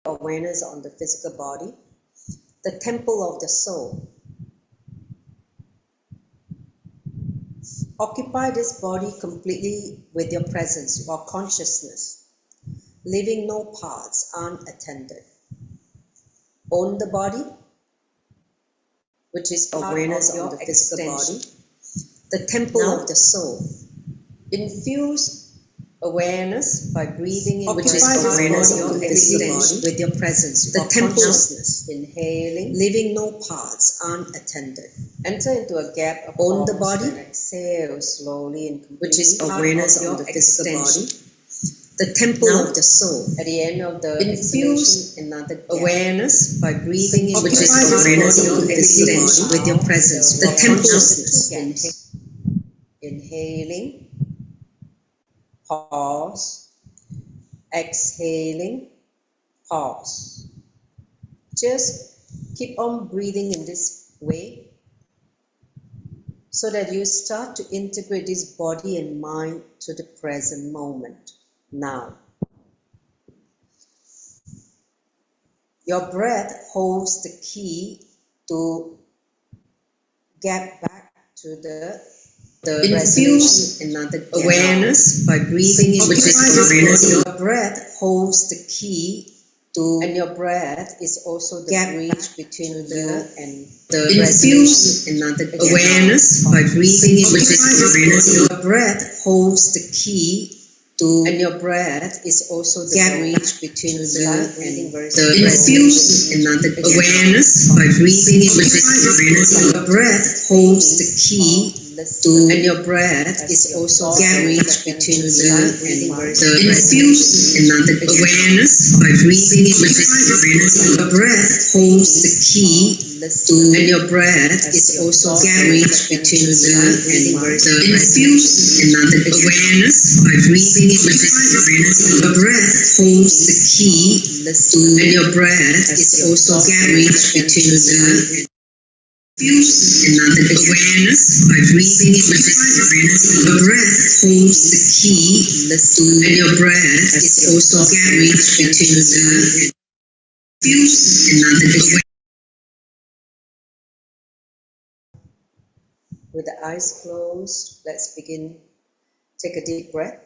awareness on the physical body, the temple of the soul. Occupy this body completely with your presence, your consciousness, leaving no parts unattended. Own the body, which is awareness of the physical body, the temple of the soul. Infuse awareness by breathing in, which is awareness of the physical body, with your presence, the consciousness, inhaling, leaving no parts unattended. Enter into a gap of own the body, and exhale slowly and completely, which is awareness of the physical body, the temple of the soul. At the end of the infuse another gap. Awareness by breathing in, which is awareness of the physical body, with your presence, the consciousness, inhaling, pause, exhaling, pause. Just keep on breathing in this way so that you start to integrate this body and mind to the present moment, now. Your breath holds the key to get back to the infuse another awareness by breathing in, which is awareness. Your breath holds the key to, and your breath is also the bridge between you and the infuse another awareness by breathing in, which is awareness. Your breath holds the key to, and your breath is also the bridge between you and the infuse another awareness by breathing in, which is awareness. Your breath holds the key to, and your breath is also the bridge between you and the infuse another awareness by breathing in, which is awareness. Your breath holds the key to, and your breath is also the bridge between you and the infuse another awareness by breathing in, which is awareness. Your breath holds the key to, and your breath is also the bridge between you and infuse another awareness by breathing in, which is awareness. Your breath holds the key to, and your breath is also the bridge between you and infuse another awareness. With the eyes closed, let's begin. Take a deep breath.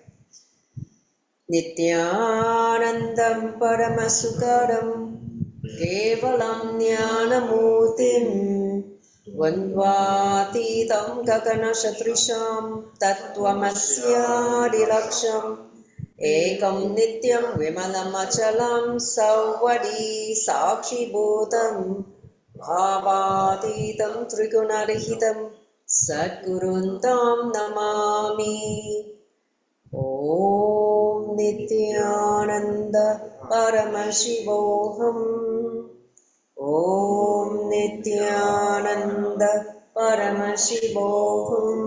Nityanandam Paramasukaram Kevalam Jnanamurtim Vandvatitam Gaganashatrisham Tattvamasya Ekam Nityam Vimalam Achalam Savvadi Sakshi Bhutam Bhavatitam Trigunarihitam Sadguruntam Namami. Om Nityananda Paramashivoham. Om Nityananda Paramashivoham.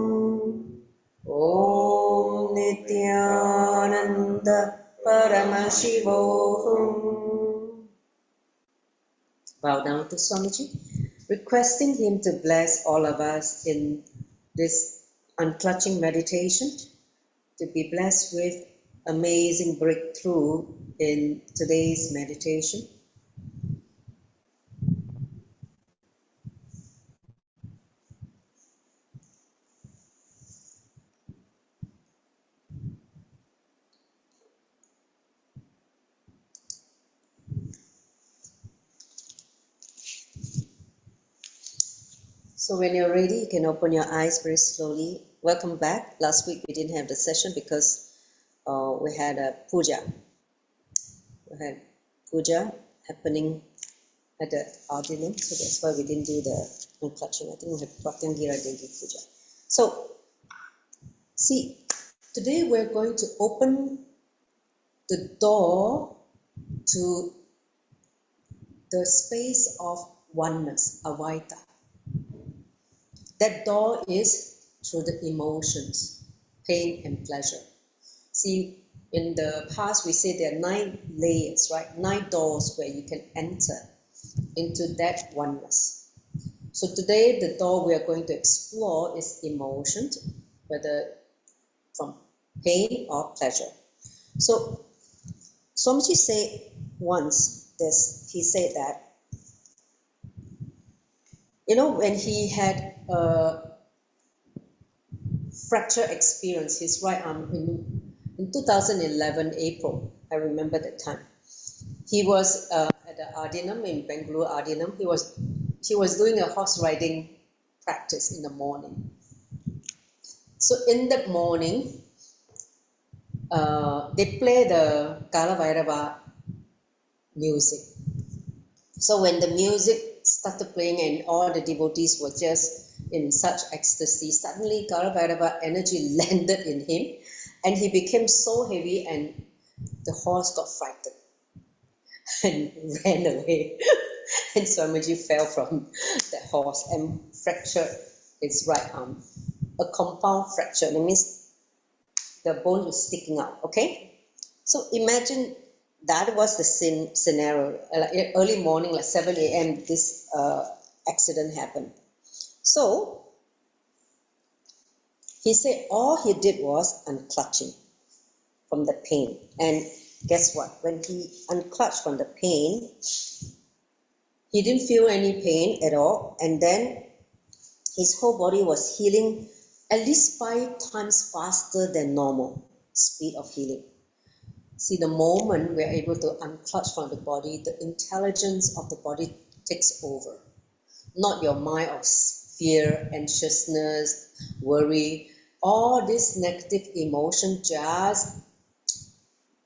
Om Nityananda Paramashivoham. Bow down to Swamiji, requesting him to bless all of us in this unclutching meditation, to be blessed with amazing breakthrough in today's meditation. So when you're ready, you can open your eyes very slowly. Welcome back. Last week we didn't have the session because we had a puja. We had puja happening at the Ardinum, so that's why we didn't do the unclutching. I think we had Pratyangira Devi puja. So, see, today we're going to open the door to the space of oneness, Advaita. That door is through the emotions, pain and pleasure. See, in the past we say there are 9 layers, right? 9 doors where you can enter into that oneness. So today the door we are going to explore is emotions, whether from pain or pleasure. So Swamiji said once this. He said that, you know, when he had a fracture experience, his right arm in 2011 April, I remember that time. He was at the Ardinam in Bangalore, Ardinam. He was doing a horse riding practice in the morning. So in the morning, they play the Kala music. So when the music started playing and all the devotees were just in such ecstasy, suddenly Kala energy landed in him and he became so heavy and the horse got frightened and ran away. And Swamiji fell from that horse and fractured his right arm. A compound fracture, that means the bone was sticking out, okay? So imagine that was the scenario. Like early morning, like 7 a.m., this accident happened. So he said all he did was unclutching from the pain. And guess what? When he unclutched from the pain, he didn't feel any pain at all. And then his whole body was healing at least 5 times faster than normal speed of healing. See, the moment we're able to unclutch from the body, the intelligence of the body takes over. Not your mind of fear, anxiousness, worry. All this negative emotion just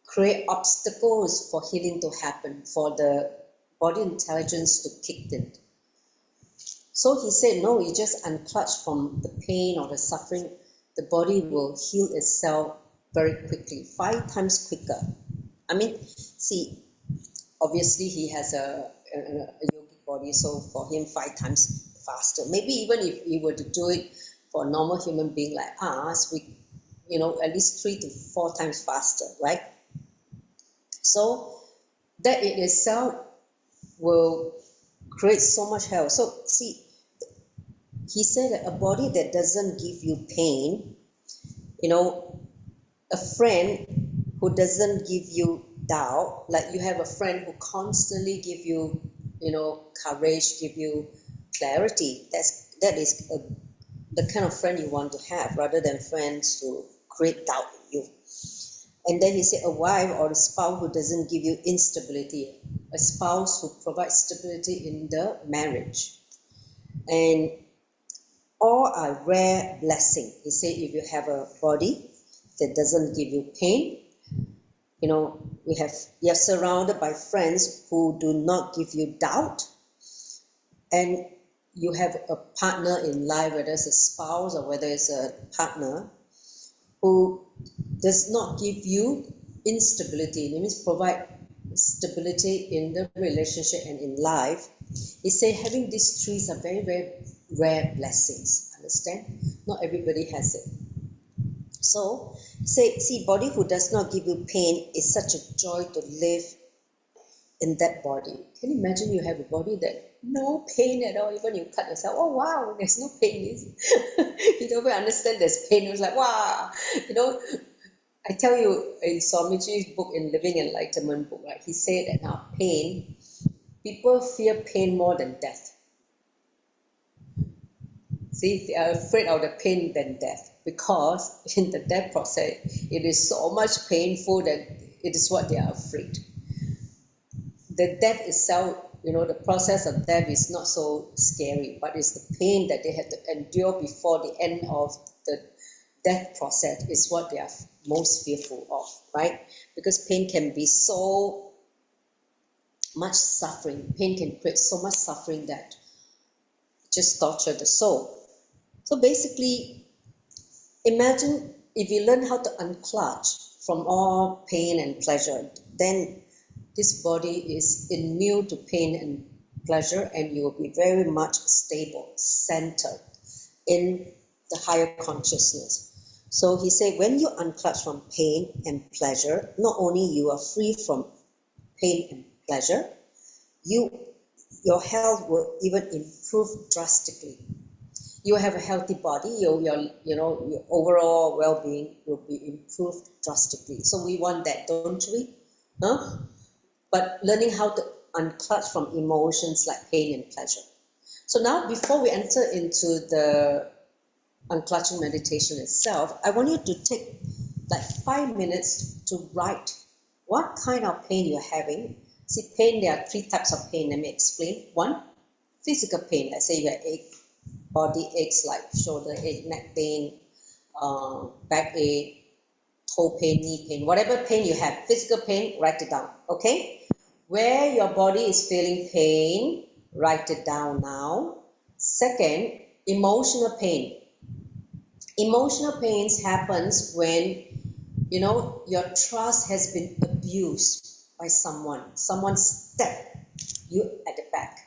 create obstacles for healing to happen, for the body intelligence to kick in. So he said, no, you just unclutch from the pain or the suffering, the body will heal itself very quickly, 5 times quicker. I mean, see, obviously he has a yogic body, so for him 5 times faster. Maybe even if he were to do it for a normal human being like us, we, you know, at least 3 to 4 times faster, right? So that in itself will create so much health. So see, he said that a body that doesn't give you pain, you know, a friend who doesn't give you doubt, like you have a friend who constantly give you, you know, courage, give you clarity. That is the kind of friend you want to have, rather than friends who create doubt in you. And then he said a wife or a spouse who doesn't give you instability, a spouse who provides stability in the marriage. And all are rare blessing. He said if you have a body that doesn't give you pain, you know, you're surrounded by friends who do not give you doubt, and you have a partner in life, whether it's a spouse or whether it's a partner, who does not give you instability. It means provide stability in the relationship and in life. He said having these trees are very, very rare blessings. Understand? Not everybody has it. So, see, body who does not give you pain is such a joy to live in that body. Can you imagine you have a body that no pain at all, even you cut yourself, oh wow, there's no pain. You don't even understand there's pain. It was like, wow, you know, I tell you, in Swamiji's book, in Living Enlightenment book, right, he said that now pain, people fear pain more than death. See, they are afraid of the pain than death, because in the death process, it is so much painful that it is what they are afraid. The death itself, you know, the process of death is not so scary, but it's the pain that they have to endure before the end of the death process is what they are most fearful of, right? Because pain can be so much suffering. Pain can create so much suffering that just torture the soul. So basically, imagine if you learn how to unclutch from all pain and pleasure, then this body is immune to pain and pleasure, and you will be very much stable, centered in the higher consciousness. So he said, when you unclutch from pain and pleasure, not only you are free from pain and pleasure, your health will even improve drastically. You have a healthy body, your overall well-being will be improved drastically. So we want that, don't we? Huh? But learning how to unclutch from emotions like pain and pleasure. So now, before we enter into the unclutching meditation itself, I want you to take like 5 minutes to write what kind of pain you're having. See, pain, there are 3 types of pain. Let me explain. 1, physical pain. Let's say you have body aches like shoulder ache, neck pain, back ache, toe pain, knee pain, whatever pain you have. Physical pain, write it down, okay? Where your body is feeling pain, write it down now. Second, emotional pain. Emotional pains happens when, you know, your trust has been abused by someone. Someone stabbed you at the back.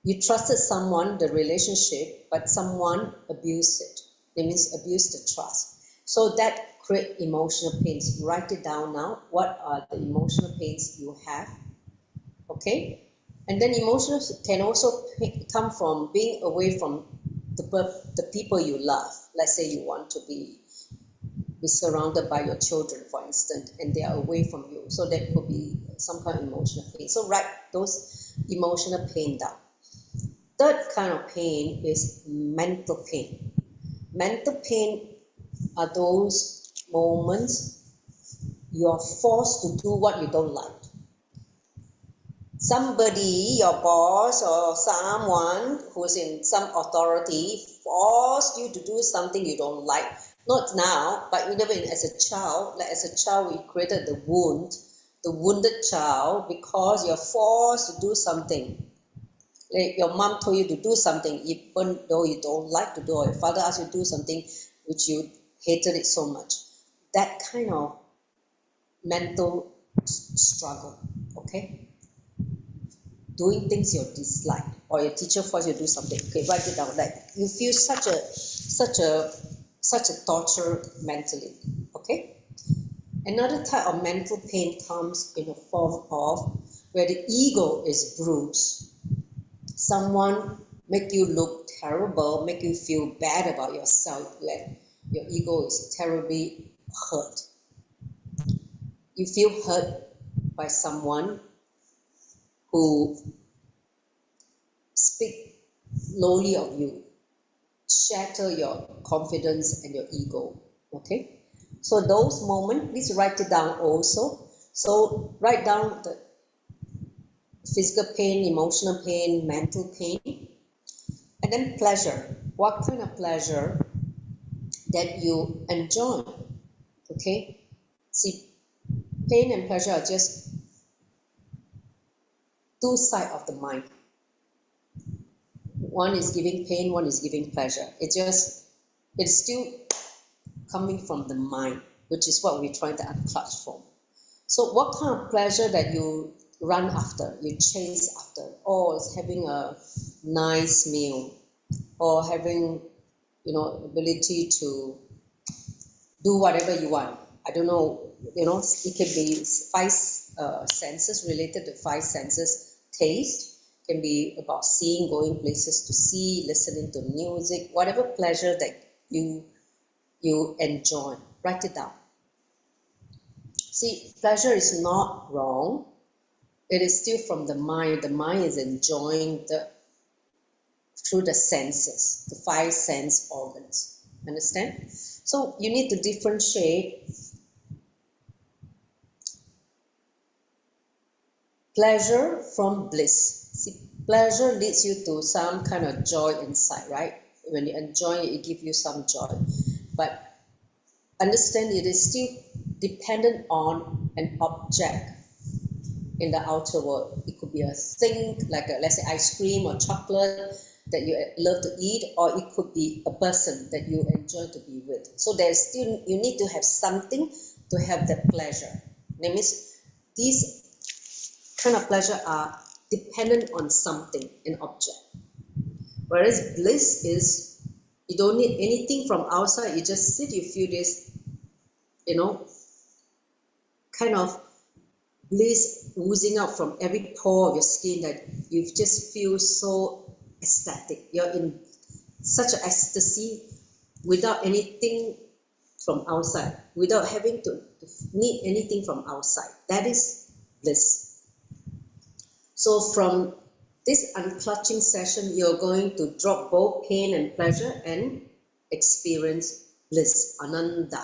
You trusted someone, the relationship, but someone abused it. That means abuse the trust. So that create emotional pains. Write it down now. What are the emotional pains you have? Okay? And then emotional can also come from being away from the people you love. Let's say you want to be surrounded by your children, for instance, and they are away from you. So that could be some kind of emotional pain. So write those emotional pain down. Third kind of pain is mental pain. Mental pain are those moments you are forced to do what you don't like. Somebody, your boss or someone who's in some authority forced you to do something you don't like. Not now, but even as a child. Like as a child, we created the wounded child, because you're forced to do something. Like your mom told you to do something, even though you don't like to do, or your father asked you to do something which you hated it so much. That kind of mental struggle, okay? Doing things you dislike, or your teacher forced you to do something. Okay, write it down. Like you feel such a torture mentally. Okay. Another type of mental pain comes in the form of where the ego is bruised. Someone make you look terrible, make you feel bad about yourself. Like your ego is terribly hurt. You feel hurt by someone who speak lowly of you, shatter your confidence and your ego. Okay? So those moments, please write it down also. So write down the physical pain, emotional pain, mental pain, and then pleasure. What kind of pleasure that you enjoy? Okay? See, pain and pleasure are just 2 sides of the mind. One is giving pain, one is giving pleasure. It's still coming from the mind, which is what we're trying to unclutch from. So what kind of pleasure that you run after, you chase after? Oh, it's having a nice meal, or having, ability to do whatever you want. I don't know, it can be 5 senses, related to 5 senses. Taste can be about seeing, going places to see, listening to music, whatever pleasure that you enjoy. Write it down. See, pleasure is not wrong. It is still from the mind. The mind is enjoying through the senses, the 5 sense organs. Understand? So you need to differentiate pleasure from bliss. See, pleasure leads you to some kind of joy inside, right? When you enjoy it, it gives you some joy. But understand it is still dependent on an object in the outer world. It could be a thing like let's say ice cream or chocolate that you love to eat, or it could be a person that you enjoy to be with. So there's still, you need to have something to have that pleasure. That means these kind of pleasure are dependent on something, an object. Whereas bliss is, you don't need anything from outside. You just sit, you feel this, kind of bliss oozing out from every pore of your skin, that you just feel so ecstatic. You're in such an ecstasy without anything from outside, without having to need anything from outside. That is bliss. So from this unclutching session, you're going to drop both pain and pleasure and experience bliss, ananda,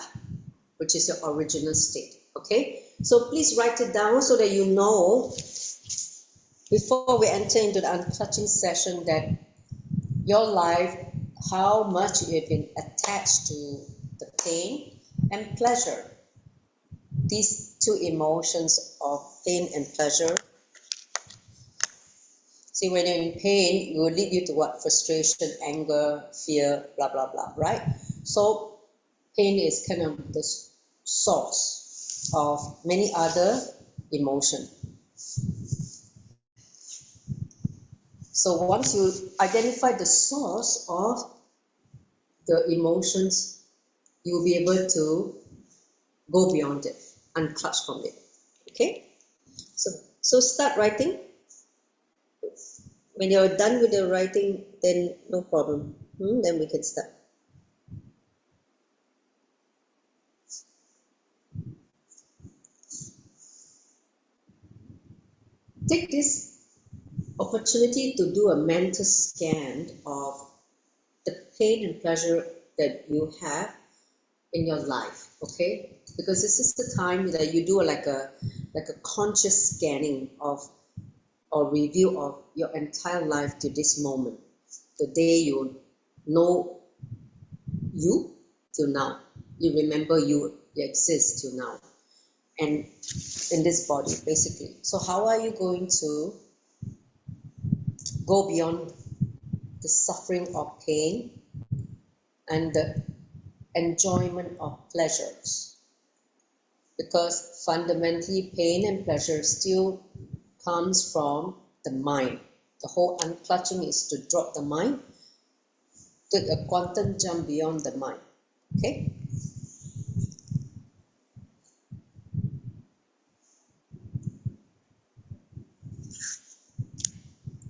which is your original state. Okay? So please write it down so that you know before we enter into the unclutching session that your life, how much you've been attached to the pain and pleasure. These two emotions of pain and pleasure. See, when you're in pain, it will lead you to what? Frustration, anger, fear, blah, blah, blah, right? So pain is kind of the source of many other emotions. So once you identify the source of the emotions, you will be able to go beyond it, unclutch from it. Okay? So start writing. When you're done with the writing, then no problem. Then we can start. Take this opportunity to do a mental scan of the pain and pleasure that you have in your life, okay? Because this is the time that you do like a conscious scanning of or review of your entire life to this moment, the day you know you till now, you remember you exist till now, and in this body basically. So how are you going to go beyond the suffering of pain and the enjoyment of pleasures? Because fundamentally pain and pleasure still comes from the mind. The whole unclutching is to drop the mind, take a quantum jump beyond the mind. Okay?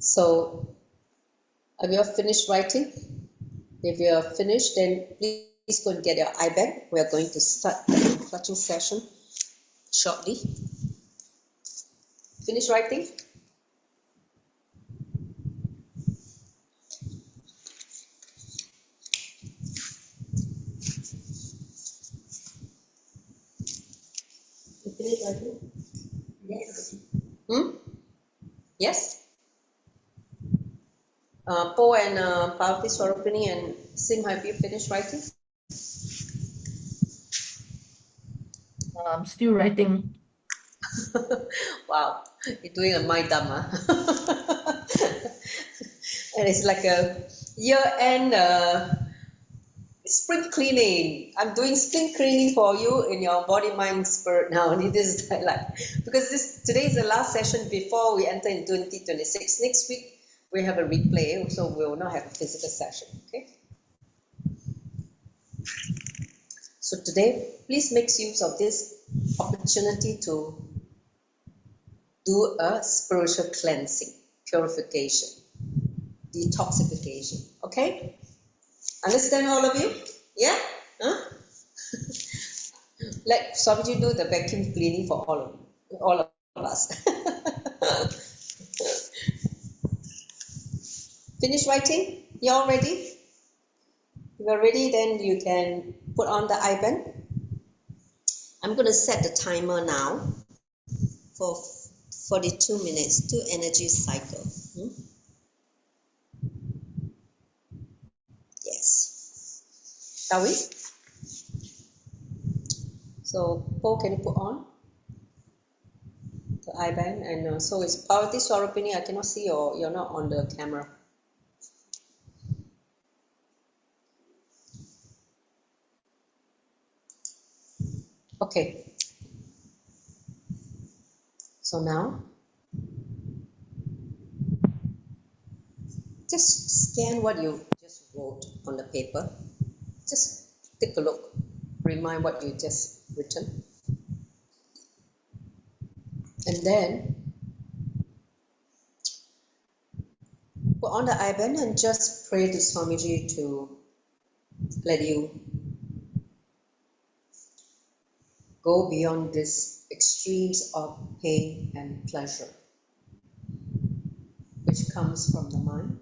So, have you all finished writing? If you are finished, then please go and get your iBag. We are going to start the unclutching session shortly. Finish writing? You finished writing? Yes. Yes? Po and Parvati Swaropini and Sim, have you finished writing? I'm still writing. Wow, you're doing a mind dump, And it's like a year-end spring cleaning. I'm doing spring cleaning for you in your body, mind, spirit now. This is like because today is the last session before we enter in 2026. Next week we have a replay, so we will not have a physical session. Okay. So today, please make use of this opportunity to do a spiritual cleansing, purification, detoxification. Okay? Understand, all of you? Yeah? Huh? Let Swamiji do the vacuum cleaning for all of us. Finish writing? You all ready? If you're ready, then you can put on the iBand. I'm going to set the timer now for 42 minutes, 2 energy cycle. Yes. Shall we? So, Paul, can you put on the iBand? And so is Parvati Swaropini. I cannot see you're not on the camera. Okay. So now, just scan what you just wrote on the paper. Just take a look. Remind what you just written. And then put on the iBand and just pray to Swamiji to let you go beyond these extremes of pain and pleasure. which comes from the mind,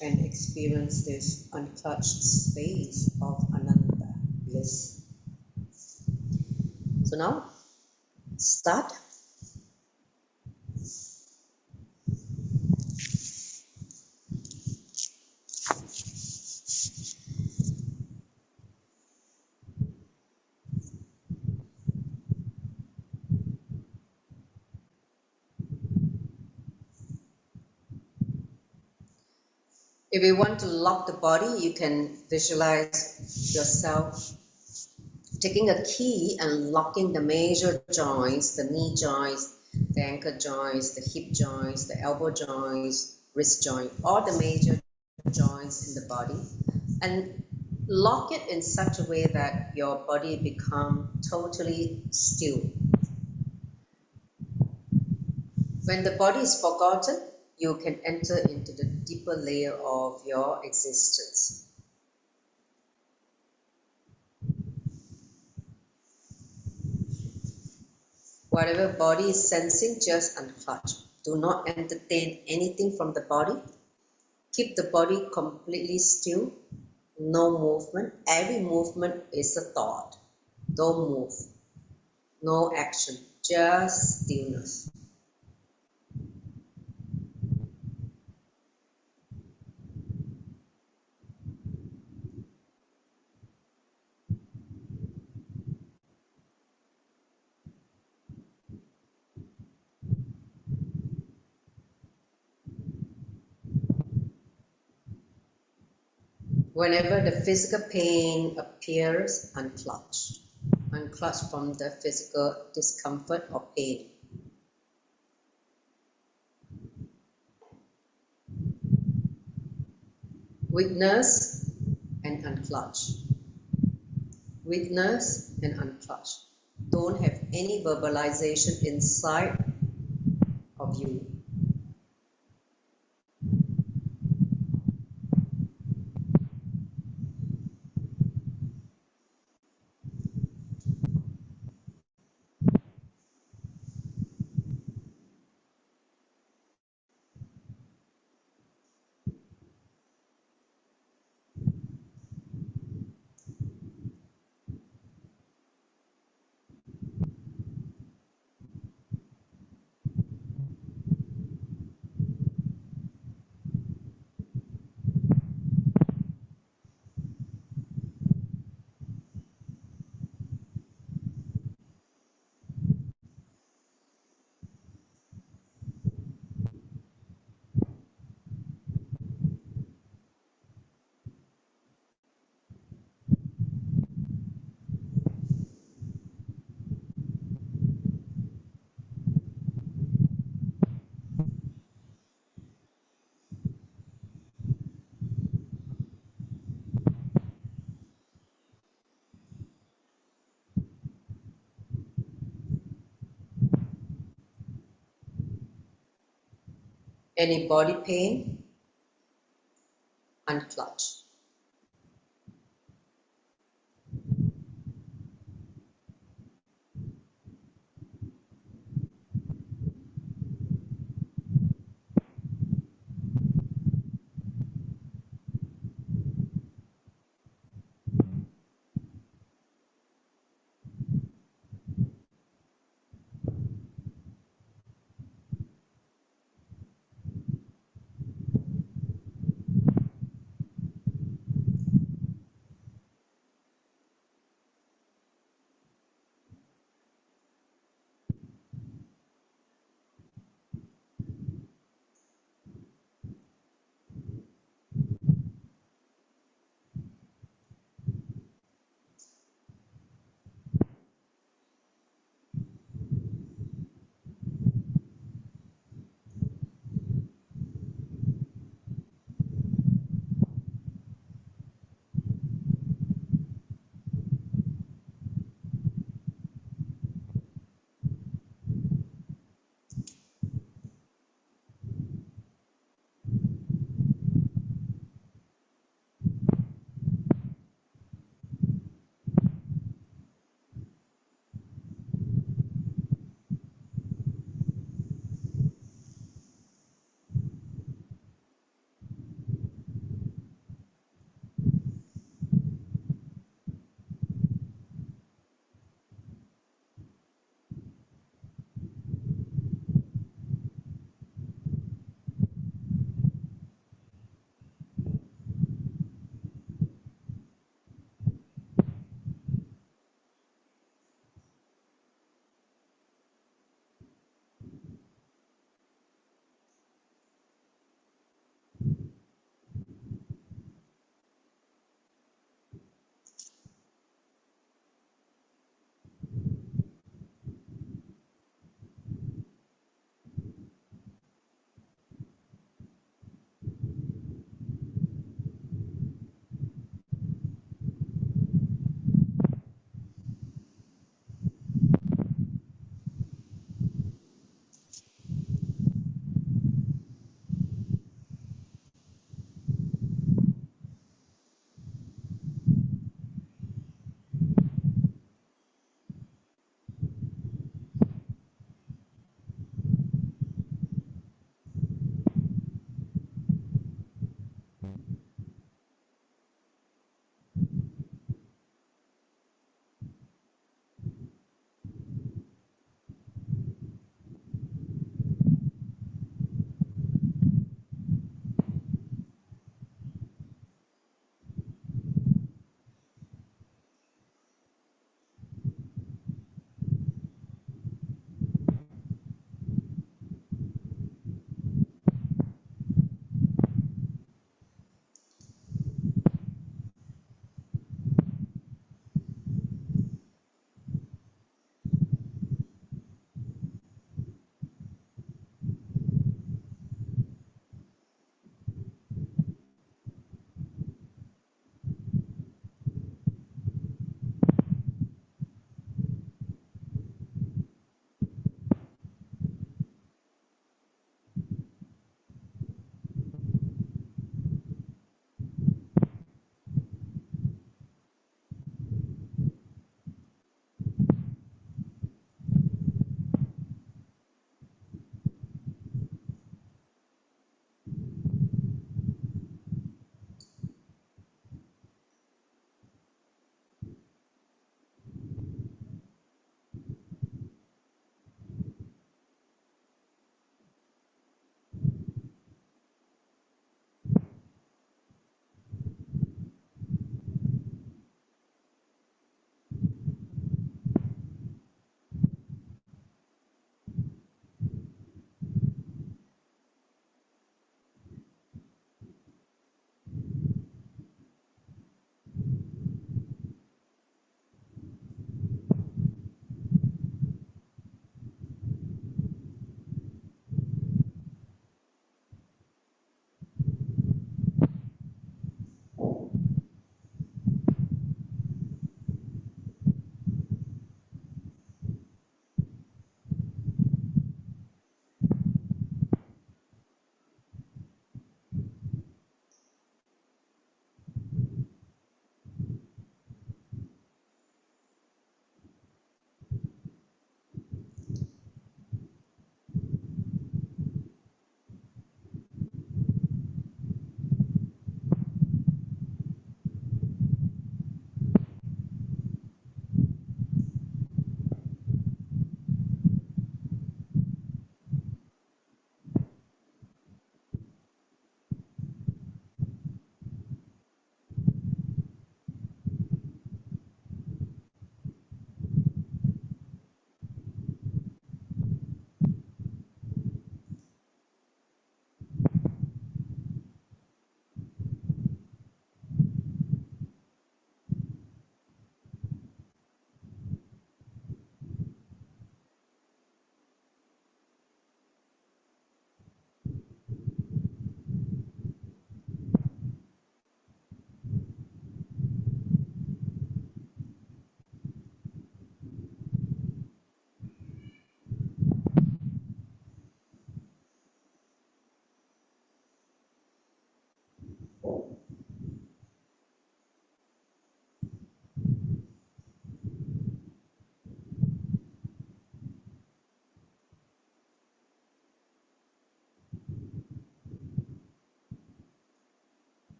and experience this unclutched space of Ananda, bliss. So now, start. If you want to lock the body, you can visualize yourself taking a key and locking the major joints, the knee joints, the ankle joints, the hip joints, the elbow joints, wrist joint, all the major joints in the body, and lock it in such a way that your body becomes totally still. When the body is forgotten, you can enter into the deeper layer of your existence. Whatever body is sensing, just unclutch. Do not entertain anything from the body. Keep the body completely still. No movement. Every movement is a thought. Don't move. No action. Just stillness. Whenever the physical pain appears, unclutch. Unclutch from the physical discomfort or pain. Witness and unclutch. Witness and unclutch. Don't have any verbalization inside of you. Any body pain, unclutch.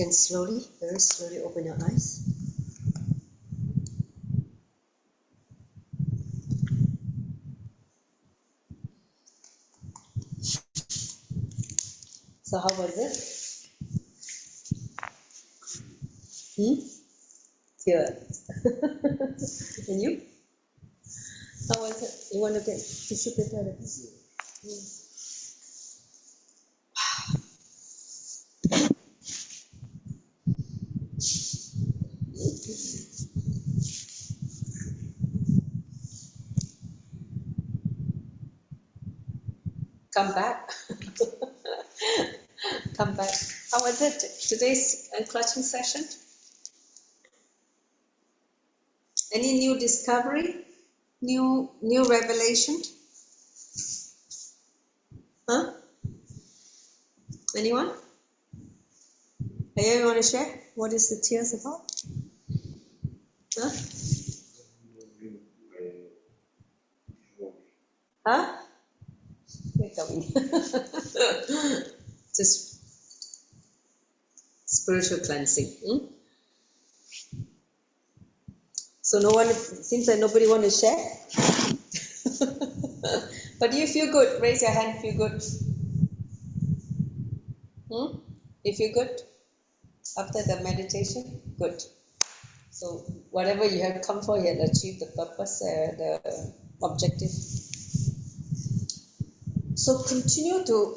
can slowly, very slowly open your eyes. So how was it? Tears. And you? How was it? You want to get tissue paper? Come back. Come back. How was it? Today's unclutching session? Any new discovery? New revelation? Huh? Anyone? You want to share? What is the tears about? Huh? Huh? Wait a minute. Just spiritual cleansing. So no one, seems like nobody want to share. But you feel good. Raise your hand. Feel good. You feel good after the meditation? Good. So whatever you have come for, you have achieved the purpose, the objective. So continue to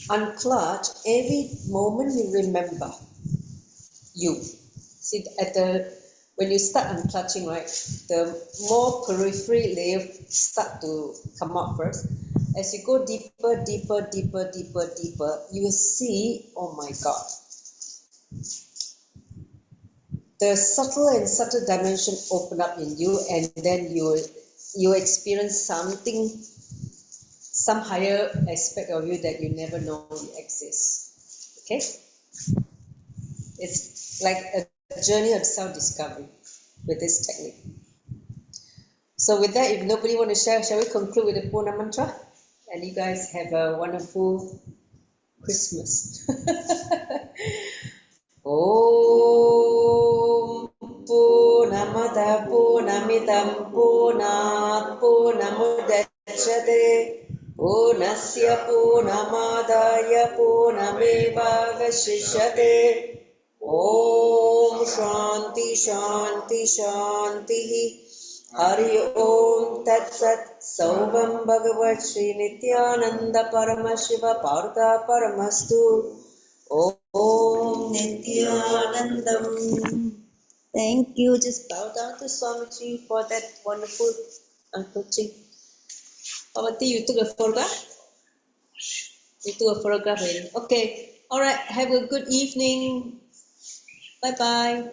unclutch every moment you remember you. See, when you start unclutching, right, the more periphery layer start to come out first. As you go deeper, deeper, deeper, deeper, deeper, you will see, oh my God, the subtle and subtle dimension open up in you, and then you experience something, some higher aspect of you that you never know exists. Okay? It's like a journey of self-discovery with this technique. So with that, if nobody want to share, shall we conclude with the Purna mantra? And you guys have a wonderful Christmas. Om Purnamada Purnamidam Purnat Purnamudachyate Purnasya Purnamadaya Purnameva Vashishyate. Om Shanti Shanti Shanti. Hari Om Tat Sat. Saubham Bhagavat Shri Nityananda Paramashiva Partha Paramastu. Om Nityanandam. Thank you. Just bow down to Swamiji for that wonderful coaching. Pavati, you took a photograph? You took a photograph already. Okay. All right. Have a good evening. Bye-bye.